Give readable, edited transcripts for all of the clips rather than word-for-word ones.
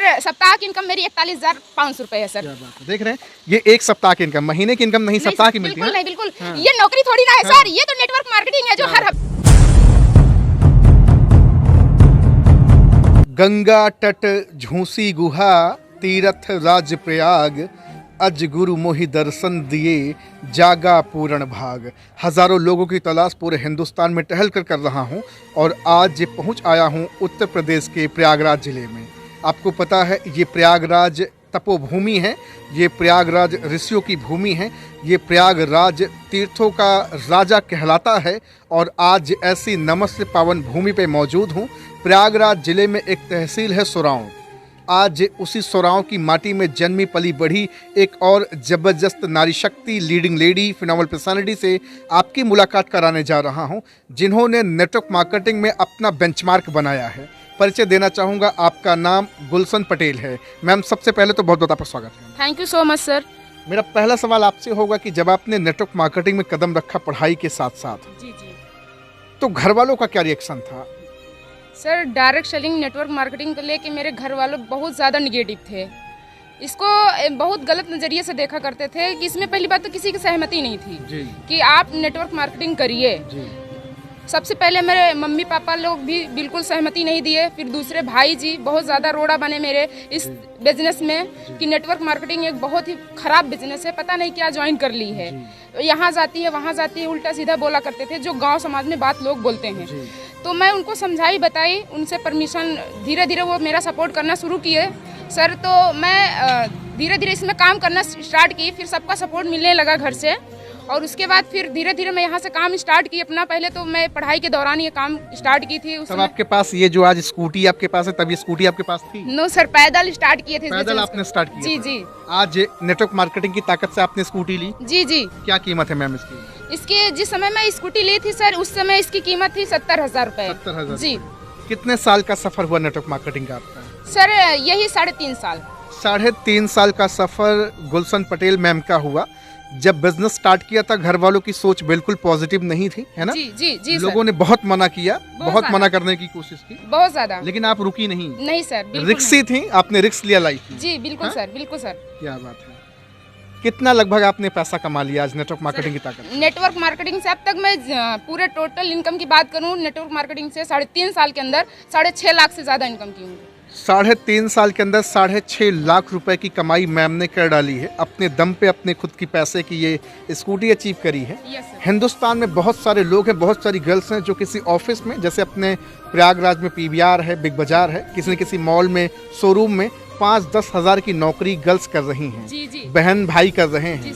Sir सप्ताह की income मेरी 41,500 रुपए है सर। देख रहे हैं, ये एक सप्ताह की इनकम, महीने की इनकम नहीं, सप्ताह की मिलती है। बिल्कुल नहीं, बिल्कुल ये नौकरी थोड़ी ना है सर, ये तो नेटवर्क मार्केटिंग है जो हर गंगा तट झूसी गुहा तीरथ राज प्रयाग, अज गुरु मोहि दर्शन दिए जागा पूर्ण भाग। हजारों लोगों की तलाश पूरे हिंदुस्तान में टहल कर रहा हूं और आज पहुंच आया हूं उत्तर प्रदेश के प्रयागराज जिले में। आपको पता है ये प्रयागराज तपोभूमि है, ये प्रयागराज ऋषियों की भूमि है, ये प्रयागराज तीर्थों का राजा कहलाता है और आज ऐसी नमस्य पावन भूमि पे मौजूद हूँ। प्रयागराज जिले में एक तहसील है सोराव। आज उसी सोराव की माटी में जन्मी पली बढ़ी एक और जबरदस्त नारी शक्ति लीडिंग लेडी फिनोमिनल पर्सनालिटी से आपकी मुलाकात कराने जा रहा हूं, जिन्होंने नेटवर्क मार्केटिंग में अपना बेंचमार्क बनाया है। परिचय देना चाहूँगा, आपका नाम गुलशन पटेल है। मैम, सबसे पहले तो बहुत बहुत आपका स्वागत है। Thank you so much sir. मेरा पहला सवाल आपसे होगा कि जब आपने नेटवर्क मार्केटिंग में कदम रखा पढ़ाई के साथ साथ, जी जी तो घर वालों का क्या रिएक्शन था? Sir, direct selling network marketing को लेके मेरे घर वालों बहुत ज़्यादा निगेटिव थे। इसको बहुत गलत नज़रिए से देखा करते थे कि इसमें पहली बात तो किसी की सहमति नहीं थी जी। कि आप नेटवर्क मार्केटिंग करिए। सबसे पहले मेरे मम्मी पापा लोग भी बिल्कुल सहमति नहीं दिए। फिर दूसरे भाई जी बहुत ज़्यादा रोड़ा बने मेरे इस बिजनेस में कि नेटवर्क मार्केटिंग एक बहुत ही ख़राब बिजनेस है, पता नहीं क्या ज्वाइन कर ली है, यहाँ जाती है वहाँ जाती है, उल्टा सीधा बोला करते थे जो गांव समाज में बात लोग बोलते हैं। तो मैं उनको समझाई बताई, उनसे परमिशन धीरे धीरे वो मेरा सपोर्ट करना शुरू किए सर। तो मैं धीरे धीरे इसमें काम करना स्टार्ट की, फिर सबका सपोर्ट मिलने लगा घर से और उसके बाद फिर धीरे धीरे मैं यहाँ से काम स्टार्ट की अपना। पहले तो मैं पढ़ाई के दौरान ये काम स्टार्ट की थी। तब आपके पास ये जो आज स्कूटी आपके पास है, तब ये स्कूटी आपके पास थी? नो सर, पैदल स्टार्ट किए थे। पैदल आपने स्टार्ट किया? जी जी। आज नेटवर्क मार्केटिंग की ताकत से आपने स्कूटी ली? जी जी। क्या कीमत है मैम इसकी? इसकी जिस समय मैं स्कूटी ली थी सर, उस समय इसकी कीमत थी 70,000 रुपए। 70,000 जी। कितने साल का सफर हुआ नेटवर्क मार्केटिंग का आपका? सर यही 3.5 साल। 3.5 साल का सफर गुलशन पटेल मैम का हुआ। जब बिजनेस स्टार्ट किया था घर वालों की सोच बिल्कुल पॉजिटिव नहीं थी, है ना? जी जी जी। लोगों ने बहुत मना किया, बहुत मना करने की कोशिश की, बहुत ज्यादा, लेकिन आप रुकी नहीं। नहीं सर, रिक्सी थी, आपने रिक्स लिया लाइफ में। जी बिल्कुल सर, बिल्कुल सर। क्या बात है। कितना लगभग आपने पैसा कमा लिया आज नेटवर्क मार्केटिंग की ताकत? नेटवर्क मार्केटिंग से अब तक मैं पूरे टोटल इनकम की बात करूं, नेटवर्क मार्केटिंग से 3.5 साल के अंदर 6.5 लाख से ज्यादा इनकम की हूँ। 3.5 साल के अंदर 6.5 लाख रुपए की कमाई मैम ने कर डाली है। अपने दम पे अपने खुद की पैसे की ये स्कूटी अचीव करी है। हिंदुस्तान में बहुत सारे लोग हैं, बहुत सारी गर्ल्स हैं जो किसी ऑफिस में, जैसे अपने प्रयागराज में पीवीआर है, बिग बाजार है, किसी न किसी मॉल में, शोरूम में 5-10 हज़ार की नौकरी गर्ल्स कर रही हैं। जी जी। बहन भाई कर रहे हैं।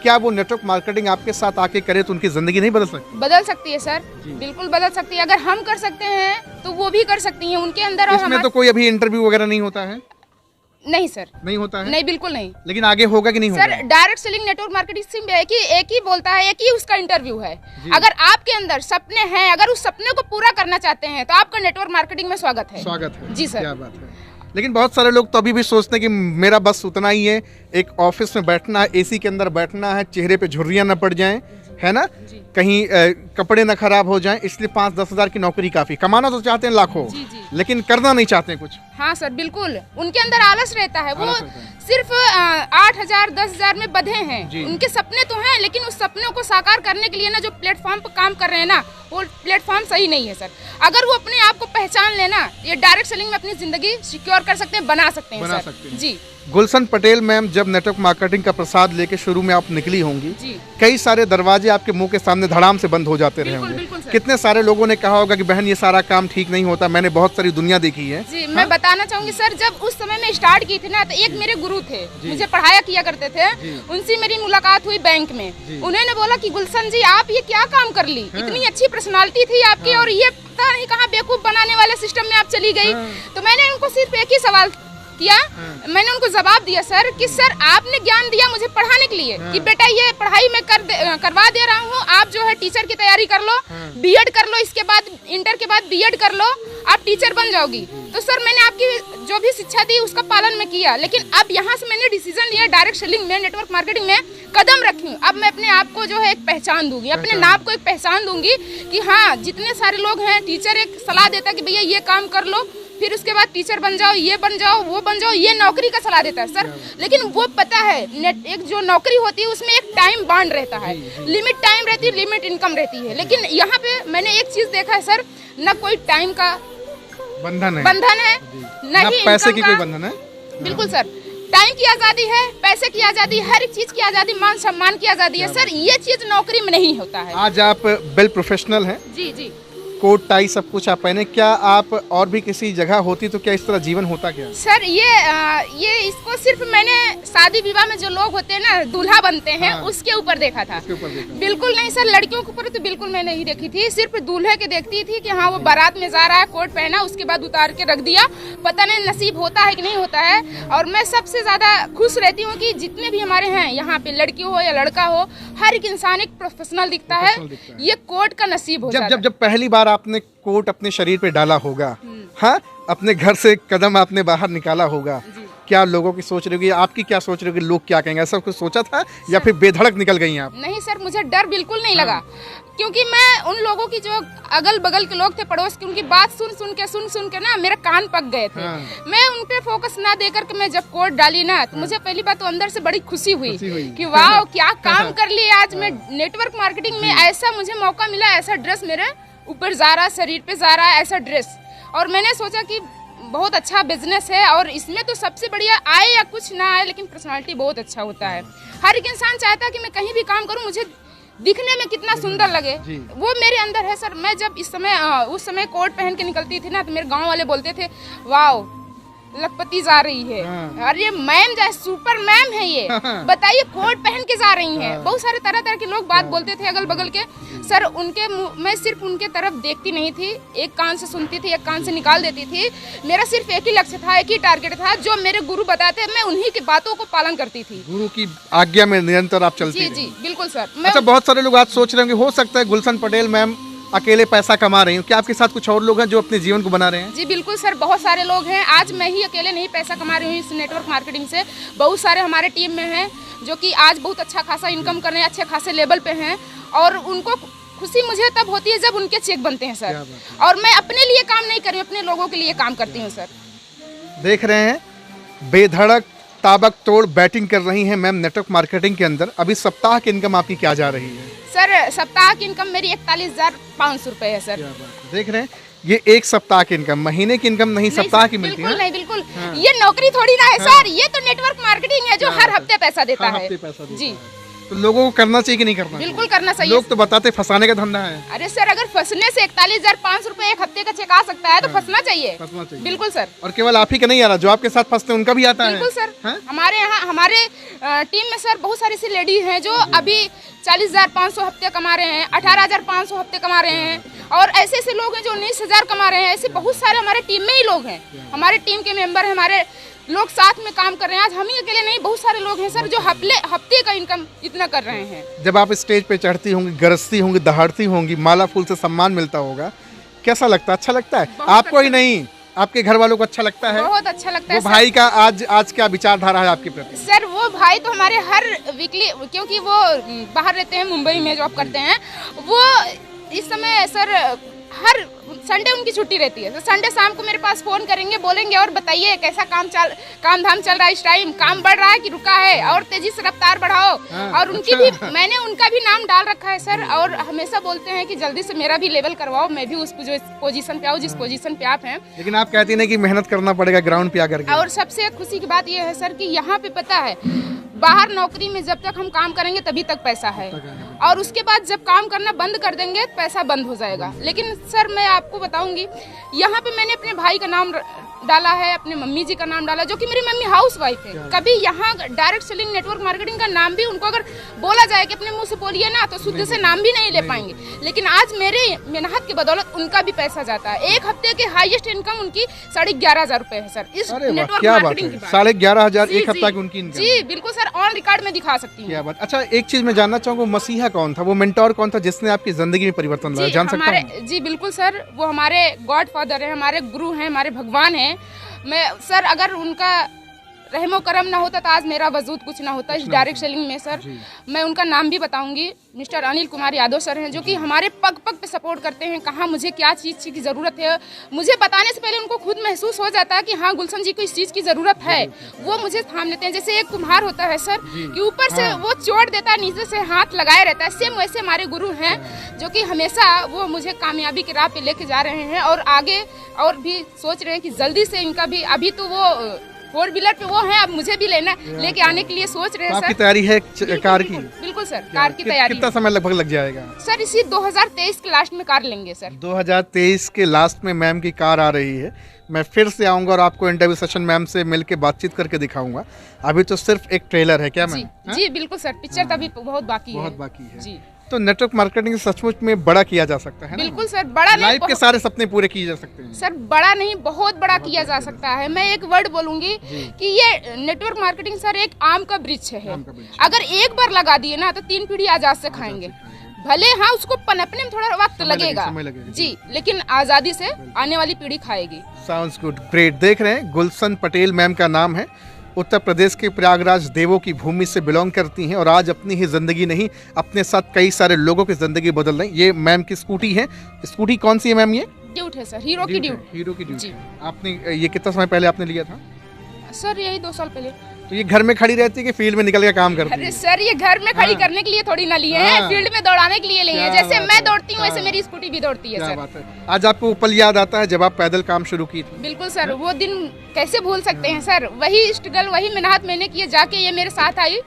क्या वो नेटवर्क मार्केटिंग आपके साथ आके करे तो उनकी जिंदगी नहीं बदल सकती? बदल सकती है सर, बिल्कुल बदल सकती है। अगर हम कर सकते हैं तो वो भी कर सकती हैं। उनके अंदर और इसमें तो कोई अभी इंटरव्यू वगैरह नहीं होता है? नहीं सर, नहीं होता है। नहीं, बिल्कुल नहीं। लेकिन आगे होगा कि नहीं होगा? Sir, direct selling network marketing से एक ही बोलता है, एक ही उसका इंटरव्यू है। अगर आपके अंदर सपने हैं, अगर उस सपने को पूरा करना चाहते हैं तो आपका नेटवर्क मार्केटिंग में स्वागत है। स्वागत है। जी सर। क्या बात है। लेकिन बहुत सारे लोग तो अभी भी सोचते हैं कि मेरा बस उतना ही है, एक ऑफिस में बैठना है, एसी के अंदर बैठना है, चेहरे पे झुर्रियां न पड़ जाएं, है ना, कहीं कपड़े न खराब हो जाएं, इसलिए 5-10 हज़ार की नौकरी काफी। कमाना तो चाहते हैं लाखों, लेकिन करना नहीं चाहते कुछ। हाँ सर, बिल्कुल उनके अंदर आलस रहता है। वो सिर्फ 8,000 10,000 में बंधे हैं। उनके सपने तो हैं, लेकिन उस सपनों को साकार करने के लिए ना जो प्लेटफॉर्म पर काम कर रहे हैं ना, वो प्लेटफॉर्म सही नहीं है सर। अगर वो अपने आप को पहचान लेना, ये डायरेक्ट सेलिंग में अपनी जिंदगी सिक्योर कर सकते हैं, बना सकते हैं सर। जी। गुलशन पटेल मैम, जब नेटवर्क मार्केटिंग का प्रसाद लेके शुरू में आप निकली होंगी, कई सारे दरवाजे आपके मुंह के सामने धड़ाम से बंद हो जाते रहे होंगे। कितने सारे लोगों ने कहा होगा कि बहन ये सारा काम ठीक नहीं होता, मैंने बहुत सारी दुनिया देखी है। जी, मैं बताना चाहूंगी सर, जब उस समय में स्टार्ट की थी ना, तो एक मेरे गुरु थे, मुझे पढ़ाया किया करते थे, उनसे मेरी मुलाकात हुई बैंक में। उन्होंने बोला कि गुलशन जी, आप ये क्या काम कर ली, इतनी अच्छी पर्सनालिटी थी आपकी और ये पता नहीं कहाँ बेवकूफ बनाने वाले सिस्टम में आप चली गई। तो मैंने उनको सिर्फ एक ही सवाल किया, मैंने उनको जवाब दिया सर कि सर आपने ज्ञान दिया मुझे पढ़ाने के लिए कि बेटा ये पढ़ाई मैं करवा दे रहा हूँ, आप जो है टीचर की तैयारी कर लो, बीएड कर लो, इसके बाद इंटर के बाद बीएड कर लो, आप टीचर बन जाओगी। तो सर मैंने आपकी जो भी शिक्षा दी उसका पालन मैं किया, लेकिन अब यहाँ से मैंने डिसीजन लिया डायरेक्ट सेलिंग में, नेटवर्क मार्केटिंग में कदम रखी। अब मैं अपने आप को जो है एक पहचान दूंगी, अपने नाम को एक पहचान दूंगी कि हाँ, जितने सारे लोग हैं, टीचर एक सलाह देता कि भैया ये काम कर लो, फिर उसके बाद टीचर बन जाओ, ये बन जाओ, वो बन जाओ, ये नौकरी का सलाह देता है सर। लेकिन वो पता है एक जो नौकरी होती है उसमें एक टाइम बाउंड रहता है, लिमिट टाइम रहती है, लिमिट इनकम रहती है। लेकिन यहाँ पे मैंने एक चीज देखा है सर, न कोई टाइम का बंधन है, नहीं पैसे की कोई बंधन है। बिल्कुल सर, टाइम की आजादी है, पैसे की आजादी, हर एक चीज की आजादी, मान सम्मान की आजादी है सर। ये चीज नौकरी में नहीं होता है। आज आप वेल प्रोफेशनल हैं, जी जी, कोट टाई सब कुछ आप पहने, क्या आप और भी किसी जगह होती तो क्या इस तरह जीवन होता क्या? सर ये इसको सिर्फ मैंने शादी विवाह में जो लोग होते हैं ना, दूल्हा बनते हैं, हाँ। उसके ऊपर देखा था। बिल्कुल नहीं सर, लड़कियों के ऊपर तो बिल्कुल मैं नहीं देखी थी, सिर्फ दूल्हे के देखती थी कि हाँ वो बारात में जा रहा है, कोट पहना, उसके बाद उतार के रख दिया। पता नहीं नसीब होता है कि नहीं होता है। और मैं सबसे ज्यादा खुश रहती हूँ कि जितने भी हमारे हैं यहाँ पे, लड़की हो या लड़का हो, हर एक इंसान एक प्रोफेशनल दिखता है। ये कोट का नसीब हो जाता है। जब पहली बार आपने कोट अपने शरीर पे डाला होगा, हाँ, अपने घर से कदम आपने बाहर निकाला होगा, क्या लोगों की सोच रही होगी, आपकी क्या सोच रही होगी, लोग क्या कहेंगे, ऐसा कुछ सोचा था या फिर बेधड़क निकल गई आप? नहीं सर, मुझे डर बिल्कुल नहीं लगा, क्योंकि मैं उन लोगों की जो अगल बगल के लोग थे, पड़ोस के, उनकी बात सुन के ना मेरे कान पक गए थे। मैं उन पे फोकस ना देकर के मैं जब कोट डाली ना, तो मुझे पहली बात तो अंदर से बड़ी खुशी हुई कि वाह क्या काम कर लिया आज मैं। नेटवर्क मार्केटिंग में ऐसा मुझे मौका मिला, ऐसा ड्रेस मेरे ऊपर जा रहा, शरीर पे जा रहा है ऐसा ड्रेस, और मैंने सोचा कि बहुत अच्छा बिजनेस है। और इसमें तो सबसे बढ़िया आए या कुछ ना आए, लेकिन पर्सनालिटी बहुत अच्छा होता है। हर एक इंसान चाहता है कि मैं कहीं भी काम करूं, मुझे दिखने में कितना सुंदर लगे, वो मेरे अंदर है सर। मैं जब उस समय कोट पहन के निकलती थी ना, तो मेरे गांव वाले बोलते थे वाओ लखपति जा रही है, अरे मैम जाए सुपर मैम है ये, बताइए कोट पहन के जा रही हैं। बहुत सारे तरह तरह के लोग बात बोलते थे अगल बगल के सर। मैं सिर्फ उनके तरफ देखती नहीं थी, एक कान से सुनती थी, एक कान से निकाल देती थी। मेरा सिर्फ एक ही लक्ष्य था, एक ही टारगेट था, जो मेरे गुरु बताते मैं उन्हीं की बातों को पालन करती थी। गुरु की आज्ञा में निरंतर आप चलती जी जी बिल्कुल सर। अच्छा, बहुत सारे लोग आज सोच रहे होंगे, हो सकता है गुलशन पटेल मैम अकेले पैसा कमा रही हूँ, क्या आपके साथ कुछ और लोग हैं जो अपने जीवन को बना रहे हैं? जी बिल्कुल सर, बहुत सारे लोग हैं। आज मैं ही अकेले नहीं पैसा कमा रही हूँ इस नेटवर्क मार्केटिंग से, बहुत सारे हमारे टीम में हैं जो कि आज बहुत अच्छा खासा इनकम कर रहे हैं, अच्छे खासे लेवल पे हैं। और उनको खुशी मुझे तब होती है जब उनके चेक बनते हैं सर। और मैं अपने लिए काम नहीं कर रही हूँ, अपने लोगों के लिए काम करती हूँ सर। देख रहे हैं, बेधड़क ताबक तोड़ बैटिंग कर रही हैं मैम नेटवर्क मार्केटिंग के अंदर। अभी सप्ताह की इनकम आपकी क्या जा रही है? सर सप्ताह की इनकम मेरी 41,500 रुपए है सर। देख रहे हैं, ये एक सप्ताह की इनकम, महीने की इनकम नहीं, सप्ताह की मिलती है। बिल्कुल नहीं, बिल्कुल ये नौकरी थोड़ी ना है सर, ये तो नेटवर्क मार्केटिंग है जो हर हफ्ते पैसा देता है। जी, तो लोगों को करना चाहिए कि नहीं करना? बिल्कुल करना चाहिए। लोग तो बताते फंसाने का धंधा है। अरे सर, अगर फंसने से 41,500 रुपए एक हफ्ते का चेक आ सकता है तो फंसना चाहिए। बिल्कुल सर। और केवल आप ही का नहीं आ रहा, जो आपके साथ फंसते हैं उनका भी आता है। बिल्कुल सर। हमारे यहाँ हमारे टीम में सर बहुत सारी ऐसी लेडी हैं जो अभी 40,500 हफ्ते कमा रहे हैं, 18,500 हफ्ते कमा रहे हैं, और ऐसे ऐसे लोग हैं जो 19,000 कमा रहे हैं। ऐसे बहुत सारे हमारे टीम में ही लोग हैं, हमारे टीम के मेंबर हैं, हमारे लोग साथ में काम कर रहे हैं। आज हम ही अकेले नहीं, बहुत सारे लोग हैं सर जो हफ्ते का इनकम इतना कर रहे हैं। जब आप स्टेज पे चढ़ती होंगी, गरजती होंगी, दहाड़ती होंगी, माला फूल से सम्मान मिलता होगा, कैसा लगता है? अच्छा लगता है? आपको ही नहीं, आपके घर वालों को अच्छा लगता है? बहुत अच्छा लगता है। वो भाई का आज क्या विचारधारा है आपके प्रति? सर वो भाई तो हमारे हर वीकली, क्योंकि वो बाहर रहते हैं, मुंबई में जॉब करते हैं, वो इस समय सर हर संडे उनकी छुट्टी रहती है, तो संडे शाम को मेरे पास फोन करेंगे, बोलेंगे और बताइए कैसा काम धाम चल रहा है, इस टाइम काम बढ़ रहा है कि रुका है, और तेजी से रफ्तार बढ़ाओ। और उनकी भी मैंने उनका भी नाम डाल रखा है सर, और हमेशा बोलते हैं कि जल्दी से मेरा भी लेवल करवाओ, मैं भी उस पोजीशन पे आऊँ जिस पोजीशन पे आप हैं। लेकिन आप कहती नहीं कि मेहनत करना पड़ेगा ग्राउंड पे आकर के? और सबसे खुशी की बात यह है सर कि यहाँ पे पता है, बाहर नौकरी में जब तक हम काम करेंगे तभी तक पैसा है, और उसके बाद जब काम करना बंद कर देंगे पैसा बंद हो जाएगा। लेकिन सर मैं आपको बताऊंगी, यहाँ पे मैंने अपने भाई का नाम डाला है, अपने मम्मी जी का नाम डाला, जो कि मेरी मम्मी हाउस वाइफ है। कभी यहाँ डायरेक्ट सेलिंग नेटवर्क मार्केटिंग का नाम भी उनको अगर बोला जाए कि अपने मुंह से बोलिए ना, तो शुद्ध से नाम भी नहीं ले पाएंगे। लेकिन आज मेरे मेहनत की बदौलत उनका भी पैसा जाता है। एक हफ्ते की हाईएस्ट इनकम उनकी 11,500 रुपए है सर, इस नेटवर्क मार्केटिंग की। 11,500 एक हफ्ता की उनकी इनकम? जी बिल्कुल सर, ऑन रिकॉर्ड में दिखा सकती हूँ। क्या बात। अच्छा, एक चीज मैं जानना चाहूँगा, वो मसीहा कौन था, वो मेंटोर कौन था जिसने आपकी जिंदगी में परिवर्तन लाया, जान सकता हूँ? जी बिल्कुल सर, वो हमारे गॉड फादर है, हमारे गुरु हैं, हमारे भगवान हैं। मैं सर अगर उनका रहमो करम ना होता तो आज मेरा वजूद कुछ ना होता इस डायरेक्ट सेलिंग में सर। मैं उनका नाम भी बताऊंगी, मिस्टर अनिल कुमार यादव सर हैं, जो कि हमारे पग पग पे सपोर्ट करते हैं। कहाँ मुझे क्या चीज़ की ज़रूरत है, मुझे बताने से पहले उनको खुद महसूस हो जाता है कि हाँ गुलशन जी को इस चीज़ की ज़रूरत है, वो मुझे थाम लेते हैं। जैसे एक कुम्हार होता है सर कि ऊपर से वो चोट देता है, नीचे से हाथ लगाए रहता है, सेम वैसे हमारे गुरु हैं जो कि हमेशा वो मुझे कामयाबी की राह पे लेके जा रहे हैं और आगे और भी सोच रहे हैं कि जल्दी से इनका भी, अभी तो वो 4 व्हीलर पे वो है, अब मुझे भी लेना लेके आने के लिए सोच रहे हैं सर। आपकी तैयारी है कार की? बिल्कुल सर, कार की तैयारी। कितना समय लगभग लग जाएगा सर? इसी 2023 के लास्ट में कार लेंगे सर। 2023 के लास्ट में मैम की कार आ रही है। मैं फिर से आऊंगा और आपको इंटरव्यू सेशन मैम से मिलके बातचीत करके दिखाऊंगा। अभी तो सिर्फ एक ट्रेलर है क्या मैम? जी बिल्कुल सर, पिक्चर तो अभी बहुत बाकी है। बहुत बाकी है जी। तो नेटवर्क मार्केटिंग सचमुच में बड़ा किया जा सकता है ना? बिल्कुल सर, बड़ा नहीं, लाइफ के सारे सपने पूरे किए जा सकते हैं सर। बड़ा नहीं, बहुत बड़ा किया जा सकता है। मैं एक वर्ड बोलूंगी कि ये नेटवर्क मार्केटिंग सर एक आम का वृक्ष है। अगर एक बार लगा दिए ना तो 3 पीढ़ी आजाद से खाएंगे। भले हाँ उसको पनपने में थोड़ा वक्त लगेगा जी, लेकिन आजादी से आने वाली पीढ़ी खाएगी। Sounds good, great. देख रहे हैं गुलशन पटेल मैम का नाम है, उत्तर प्रदेश के प्रयागराज देवों की भूमि से बिलोंग करती हैं और आज अपनी ही ज़िंदगी नहीं अपने साथ कई सारे लोगों की ज़िंदगी बदल रही हैं। ये मैम की स्कूटी है। स्कूटी कौन सी है मैम? ये ड्यूट है सर, हीरो की ड्यूट। हीरो की ड्यूट। आपने ये कितना समय पहले आपने लिया था सर? यही 2 साल पहले। तो ये घर में खड़ी रहती है कि फील्ड में निकल के काम करती है? अरे सर ये घर में खड़ी करने के लिए थोड़ी ना लिए हैं, फील्ड में दौड़ाने के लिए लिए हैं। जैसे मैं दौड़ती हूँ वैसे मेरी स्कूटी भी दौड़ती है सर। आज आपको वो पल याद आता है जब आप पैदल काम शुरू की थी? बिल्कुल सर, वो दिन कैसे भूल सकते हैं सर। वही स्ट्रगल, वही मेहनत मैंने किए, जाके ये मेरे साथ आई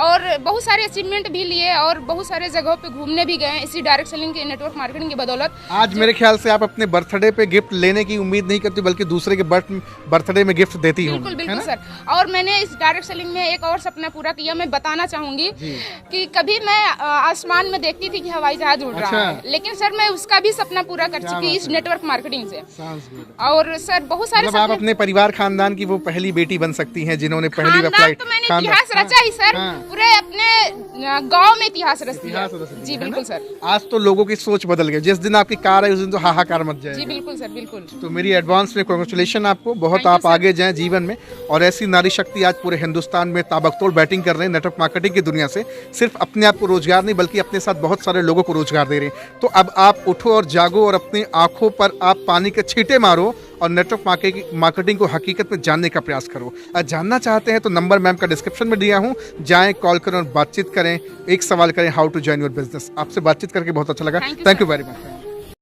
और बहुत सारे अचीवमेंट भी लिए और बहुत सारे जगहों पे घूमने भी गए इसी डायरेक्ट सेलिंग के नेटवर्क मार्केटिंग की बदौलत। आज मेरे ख्याल से आप अपने बर्थडे पे गिफ्ट लेने की उम्मीद नहीं करती बल्कि दूसरे के बर्थडे में गिफ्ट देती हूँ। बिल्कुल बिल्कुल सर। और मैंने इस डायरेक्ट सेलिंग में एक और सपना पूरा किया। मैं बताना चाहूंगी कि कभी मैं आसमान में देखती थी कि हवाई जहाज उड़ रहा है, लेकिन सर मैं उसका भी सपना पूरा कर चुकी इस नेटवर्क मार्केटिंग से। और सर बहुत सारे आप अपने परिवार खानदान की वो पहली बेटी बन सकती हैं जिन्होंने पहली फ्लाइट। तो मैंने इतिहास रचा ही सर, पूरे अपने गांव में इतिहास रच दिया। जी बिल्कुल सर। आज तो लोगों की सोच बदल गई। जिस दिन आपकी कार है उस दिन तो हाहाकार मच जाए। जी बिल्कुल सर, बिल्कुल। तो मेरी एडवांस में कांग्रेचुलेशन आपको, बहुत आप आगे जाएं जीवन में। और ऐसी नारी शक्ति आज पूरे हिंदुस्तान में ताबकतोड़ बैटिंग कर रहे हैं नेटवर्क मार्केटिंग की दुनिया से। सिर्फ अपने आप को रोजगार नहीं बल्कि अपने साथ बहुत सारे लोगों को रोजगार दे रहे हैं। तो अब आप उठो और जागो और अपनी आंखों पर आप पानी के छींटे मारो और नेटवर्क मार्केटिंग को हकीकत में जानने का प्रयास करो। जानना चाहते हैं तो नंबर मैम का डिस्क्रिप्शन में दिया हूँ, जाएं, कॉल करें और बातचीत करें। एक सवाल करें, how to join your business. आपसे बातचीत करके बहुत अच्छा लगा। Thank you very much.